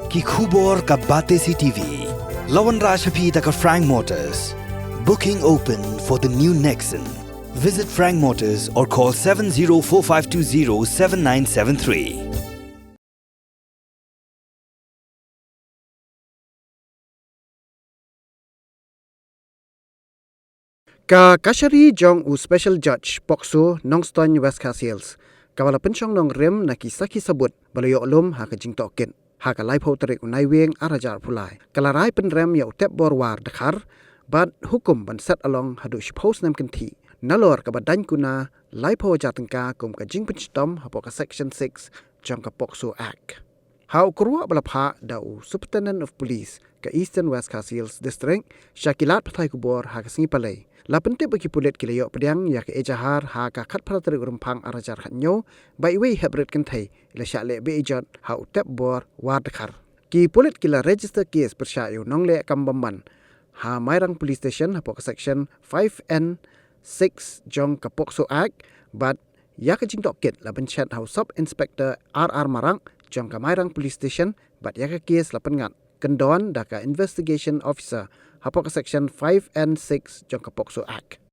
ki khubor ka bate CTV. Lawan Rashaphi taka Frank Motors. Booking open for the new Nexon. Visit Frank Motors or call 7045207973. Ka Kashari Jong Special Judge Pokso Nongston West Castles Kawala Penchong Nong Rem Naki Saki Sabut Balayo Lum Haka Jing Tokin Haka Lai Potrik Unai Weng Arajar Pulai Kalarai Pen Rem Yau Tepbor War Dkhar Bad Hukum Ban Set Along Hadu Shipos Nam Kenti Nalor Kabadan Kuna Lai Po Jatengka Kum Ka Jing Penchtom Hapoka Section 6 Jong Ka Pokso Act Hau Kurwa Balapha Dau Superintendent of Police Ka Eastern West Castles District Shakilat Patai Kubor Haka Singi Palai La pentip bagi pulit kilayo pedang ya ke ejahar ha ka khat phra tarik rumpang arajar khanyo bai wei Heprit kan thai la sha le be Ijot ha Tepbor war Dkhar ki pulit kila register case persya yu nong le kambamban ha mairang police station ha pok section 5N 6 jong ka pokso act but ya ka jing docket la benchat ha sub inspector RR Marang jong ka mairang police station but ya ka case la pengat kendon da ka investigation officer Hapok Section 5 and 6 jong ka Pokso Act.